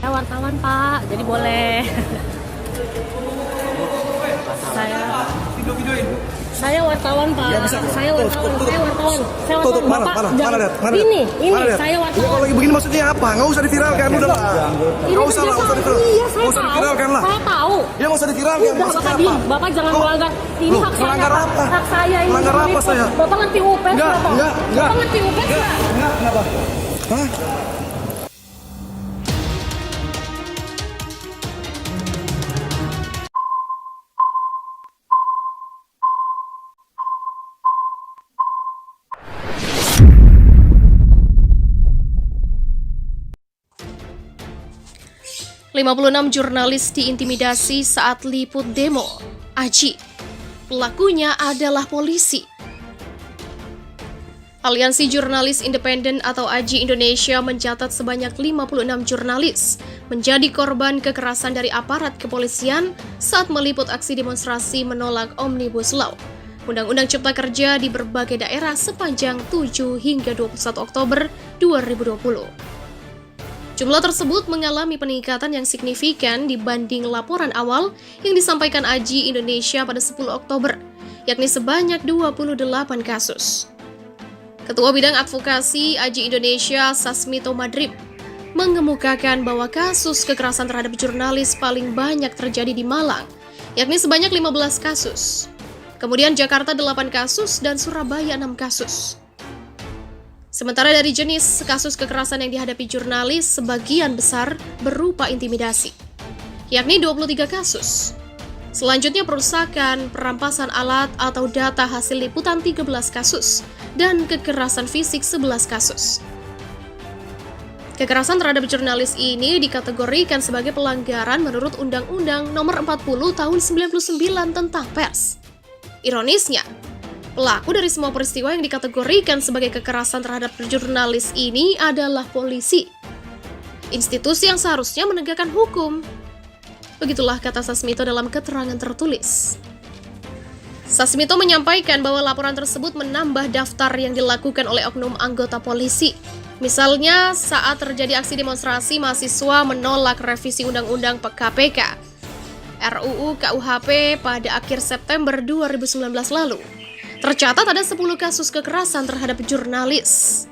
Saya wartawan, Pak, jadi boleh. Saya wartawan, Pak. Ya, bisa. Saya wartawan. Tuh, Saya wartawan. Saya tuh, wartawan. mana, Bapak, mana, jangan. mana, mana, ini, mana, saya Ini wartawan. kalau lagi begini maksudnya apa? Nggak usah diviralkan, udah lah. Ini Nggak usah lah, nggak usah diviralkan. Iya, saya Nggak usah tahu. diviralkan lah. Saya tahu. Ya nggak usah diviralkan. Udah, Maksudnya Bapak apa? diem. Bapak jangan Loh, melanggar. Ini loh, hak saya. melanggar Pak. apa? Hak saya ini. Melanggar apa meliput. saya? Bapak ngerti UPS Enggak, nggak, Pak? enggak. Bapak ngerti UPS nggak? Enggak, kenapa? Hah? ...56 jurnalis diintimidasi saat liput demo. Aji, pelakunya adalah polisi. Aliansi Jurnalis Independen atau AJI Indonesia mencatat sebanyak 56 jurnalis menjadi korban kekerasan dari aparat kepolisian saat meliput aksi demonstrasi menolak Omnibus Law, Undang-Undang Cipta Kerja di berbagai daerah sepanjang 7 hingga 21 Oktober 2020. Jumlah tersebut mengalami peningkatan yang signifikan dibanding laporan awal yang disampaikan AJI Indonesia pada 10 Oktober, yakni sebanyak 28 kasus. Ketua Bidang Advokasi AJI Indonesia, Sasmito Madrib, mengemukakan bahwa kasus kekerasan terhadap jurnalis paling banyak terjadi di Malang, yakni sebanyak 15 kasus. Kemudian Jakarta 8 kasus dan Surabaya 6 kasus. Sementara dari jenis kasus kekerasan yang dihadapi jurnalis, sebagian besar berupa intimidasi, yakni 23 kasus. Selanjutnya perusakan, perampasan alat atau data hasil liputan 13 kasus, dan kekerasan fisik 11 kasus. Kekerasan terhadap jurnalis ini dikategorikan sebagai pelanggaran menurut Undang-Undang Nomor 40 Tahun 99 tentang Pers. Ironisnya, pelaku dari semua peristiwa yang dikategorikan sebagai kekerasan terhadap jurnalis ini adalah polisi, institusi yang seharusnya menegakkan hukum. Begitulah kata Sasmito dalam keterangan tertulis. Sasmito menyampaikan bahwa laporan tersebut menambah daftar yang dilakukan oleh oknum anggota polisi. Misalnya, saat terjadi aksi demonstrasi mahasiswa menolak revisi Undang-Undang KPK, RUU KUHP pada akhir September 2019 lalu. Tercatat ada 10 kasus kekerasan terhadap jurnalis.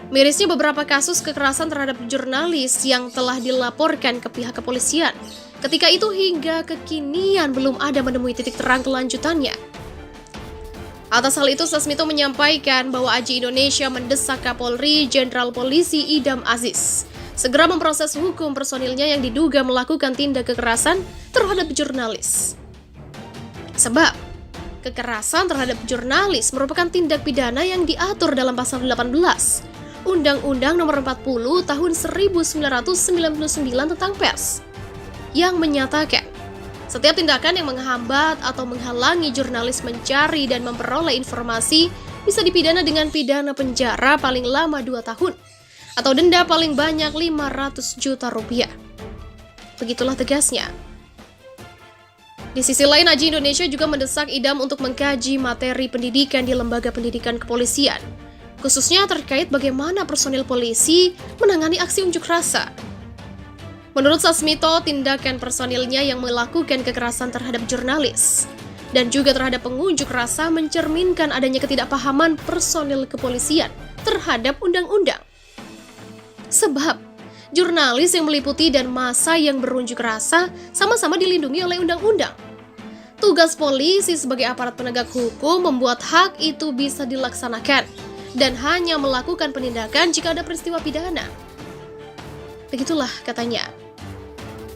Mirisnya beberapa kasus kekerasan terhadap jurnalis yang telah dilaporkan ke pihak kepolisian. Ketika itu hingga kekinian belum ada menemui titik terang kelanjutannya. Atas hal itu, Sasmito menyampaikan bahwa AJI Indonesia mendesak Kapolri Jenderal Polisi Idam Aziz segera memproses hukum personilnya yang diduga melakukan tindak kekerasan terhadap jurnalis. Sebab kekerasan terhadap jurnalis merupakan tindak pidana yang diatur dalam pasal 18 Undang-Undang Nomor 40 Tahun 1999 tentang Pers, yang menyatakan setiap tindakan yang menghambat atau menghalangi jurnalis mencari dan memperoleh informasi bisa dipidana dengan pidana penjara paling lama 2 tahun atau denda paling banyak 500 juta rupiah. Begitulah tegasnya. Di sisi lain, AJI Indonesia juga mendesak Idam untuk mengkaji materi pendidikan di lembaga pendidikan kepolisian, khususnya terkait bagaimana personil polisi menangani aksi unjuk rasa. Menurut Sasmito, tindakan personilnya yang melakukan kekerasan terhadap jurnalis dan juga terhadap pengunjuk rasa mencerminkan adanya ketidakpahaman personil kepolisian terhadap undang-undang. Sebab, jurnalis yang meliputi dan massa yang berunjuk rasa sama-sama dilindungi oleh undang-undang. Tugas polisi sebagai aparat penegak hukum membuat hak itu bisa dilaksanakan dan hanya melakukan penindakan jika ada peristiwa pidana. Begitulah katanya.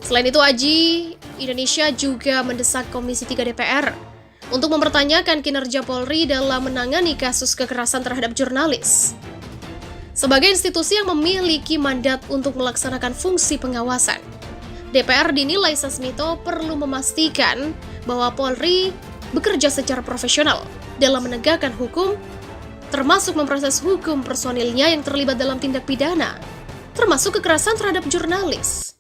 Selain itu, AJI Indonesia juga mendesak Komisi 3 DPR untuk mempertanyakan kinerja Polri dalam menangani kasus kekerasan terhadap jurnalis. Sebagai institusi yang memiliki mandat untuk melaksanakan fungsi pengawasan, DPR dinilai Sasmito perlu memastikan bahwa Polri bekerja secara profesional dalam menegakkan hukum, termasuk memproses hukum personilnya yang terlibat dalam tindak pidana, termasuk kekerasan terhadap jurnalis.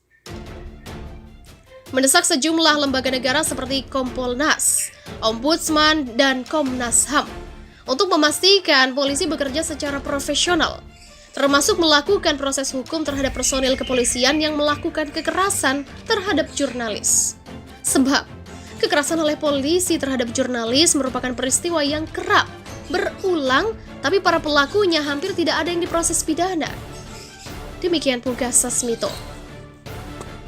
Mendesak sejumlah lembaga negara seperti Kompolnas, Ombudsman, dan Komnas HAM untuk memastikan polisi bekerja secara profesional, termasuk melakukan proses hukum terhadap personil kepolisian yang melakukan kekerasan terhadap jurnalis. Sebab, kekerasan oleh polisi terhadap jurnalis merupakan peristiwa yang kerap berulang, tapi para pelakunya hampir tidak ada yang diproses pidana. Demikian pungkas Sasmito.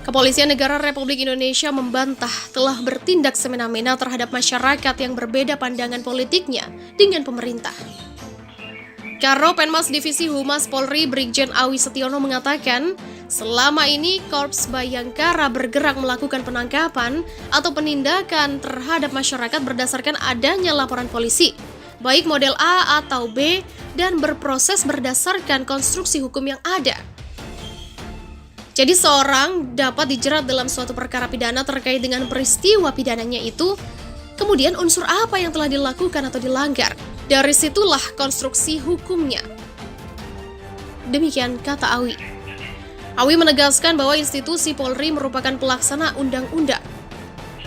Kepolisian Negara Republik Indonesia membantah telah bertindak semena-mena terhadap masyarakat yang berbeda pandangan politiknya dengan pemerintah. Karo Penmas Divisi Humas Polri Brigjen Awi Setiono mengatakan, selama ini Korps Bayangkara bergerak melakukan penangkapan atau penindakan terhadap masyarakat berdasarkan adanya laporan polisi, baik model A atau B, dan berproses berdasarkan konstruksi hukum yang ada. Jadi seorang dapat dijerat dalam suatu perkara pidana terkait dengan peristiwa pidananya itu, kemudian unsur apa yang telah dilakukan atau dilanggar. Dari situlah konstruksi hukumnya. Demikian kata Awi. Awi menegaskan bahwa institusi Polri merupakan pelaksana undang-undang.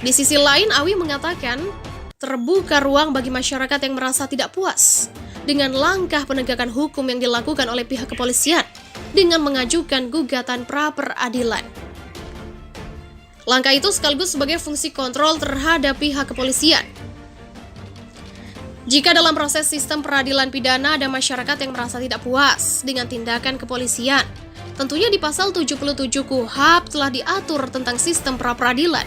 Di sisi lain, Awi mengatakan, terbuka ruang bagi masyarakat yang merasa tidak puas dengan langkah penegakan hukum yang dilakukan oleh pihak kepolisian dengan mengajukan gugatan pra-peradilan. Langkah itu sekaligus sebagai fungsi kontrol terhadap pihak kepolisian. Jika dalam proses sistem peradilan pidana ada masyarakat yang merasa tidak puas dengan tindakan kepolisian, tentunya di pasal 77 KUHP telah diatur tentang sistem pra-peradilan.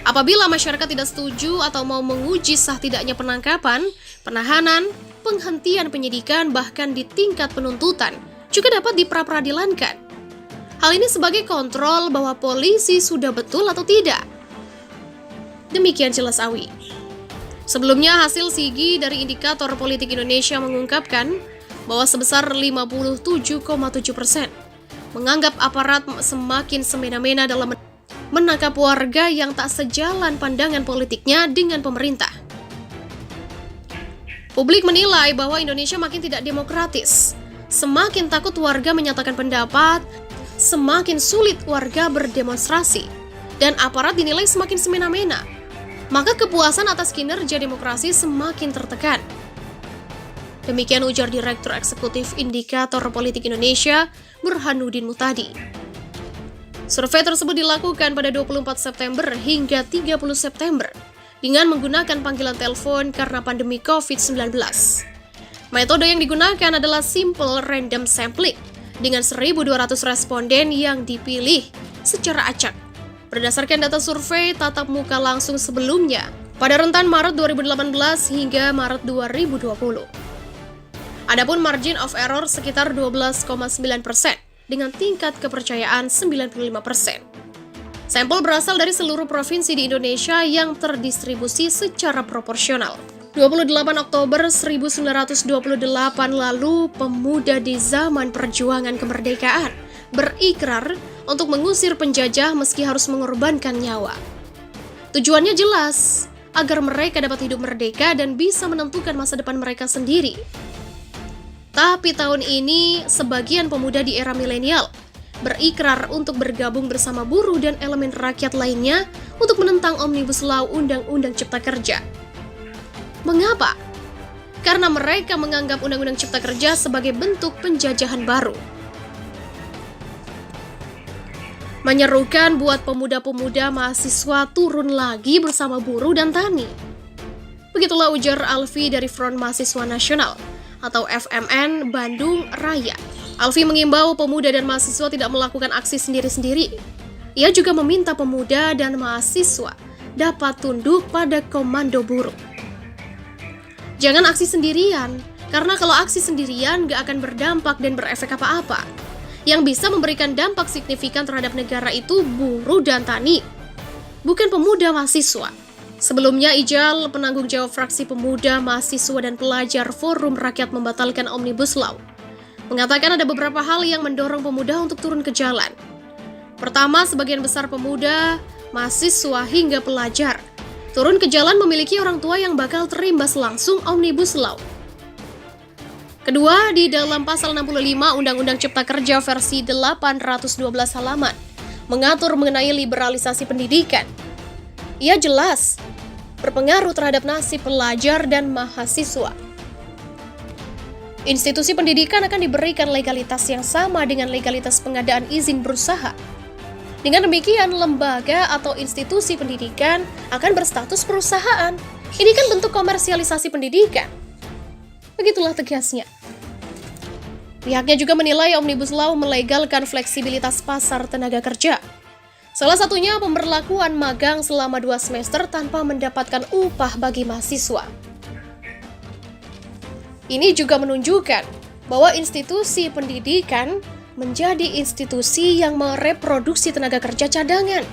Apabila masyarakat tidak setuju atau mau menguji sah tidaknya penangkapan, penahanan, penghentian penyidikan, bahkan di tingkat penuntutan, juga dapat dipra-peradilankan. Hal ini sebagai kontrol bahwa polisi sudah betul atau tidak. Demikian jelas Awi. Sebelumnya, hasil SIGI dari Indikator Politik Indonesia mengungkapkan bahwa sebesar 57,7% menganggap aparat semakin semena-mena dalam menangkap warga yang tak sejalan pandangan politiknya dengan pemerintah. Publik menilai bahwa Indonesia makin tidak demokratis. Semakin takut warga menyatakan pendapat, semakin sulit warga berdemonstrasi, dan aparat dinilai semakin semena-mena. Maka kepuasan atas kinerja demokrasi semakin tertekan. Demikian ujar Direktur Eksekutif Indikator Politik Indonesia, Burhanuddin Muhtadi. Survei tersebut dilakukan pada 24 September hingga 30 September dengan menggunakan panggilan telepon karena pandemi COVID-19. Metode yang digunakan adalah simple random sampling dengan 1.200 responden yang dipilih secara acak berdasarkan data survei tatap muka langsung sebelumnya pada rentan Maret 2018 hingga Maret 2020. Adapun margin of error sekitar 12,9% dengan tingkat kepercayaan 95%. Sampel berasal dari seluruh provinsi di Indonesia yang terdistribusi secara proporsional. 28 Oktober 1928 lalu, pemuda di zaman perjuangan kemerdekaan berikrar untuk mengusir penjajah meski harus mengorbankan nyawa. Tujuannya jelas, agar mereka dapat hidup merdeka dan bisa menentukan masa depan mereka sendiri. Tapi tahun ini, sebagian pemuda di era milenial berikrar untuk bergabung bersama buruh dan elemen rakyat lainnya untuk menentang Omnibus Law Undang-Undang Cipta Kerja. Mengapa? Karena mereka menganggap Undang-Undang Cipta Kerja sebagai bentuk penjajahan baru. Menyerukan buat pemuda-pemuda mahasiswa turun lagi bersama buruh dan tani. Begitulah ujar Alfi dari Front Mahasiswa Nasional atau FMN Bandung Raya. Alfi mengimbau pemuda dan mahasiswa tidak melakukan aksi sendiri-sendiri. Ia juga meminta pemuda dan mahasiswa dapat tunduk pada komando buruh. Jangan aksi sendirian, karena kalau aksi sendirian gak akan berdampak dan berefek apa-apa. Yang bisa memberikan dampak signifikan terhadap negara itu buruh dan tani, bukan pemuda mahasiswa. Sebelumnya, Ijal, penanggung jawab fraksi pemuda, mahasiswa, dan pelajar Forum Rakyat Membatalkan Omnibus Law, mengatakan ada beberapa hal yang mendorong pemuda untuk turun ke jalan. Pertama, sebagian besar pemuda, mahasiswa, hingga pelajar turun ke jalan memiliki orang tua yang bakal terimbas langsung Omnibus Law. Kedua, di dalam pasal 65 Undang-Undang Cipta Kerja versi 812 halaman mengatur mengenai liberalisasi pendidikan. Ia jelas berpengaruh terhadap nasib pelajar dan mahasiswa. Institusi pendidikan akan diberikan legalitas yang sama dengan legalitas pengadaan izin berusaha. Dengan demikian, lembaga atau institusi pendidikan akan berstatus perusahaan. Ini kan bentuk komersialisasi pendidikan. Begitulah tegasnya. Pihaknya juga menilai Omnibus Law melegalkan fleksibilitas pasar tenaga kerja. Salah satunya pemberlakuan magang selama 2 semester tanpa mendapatkan upah bagi mahasiswa. Ini juga menunjukkan bahwa institusi pendidikan menjadi institusi yang mereproduksi tenaga kerja cadangan.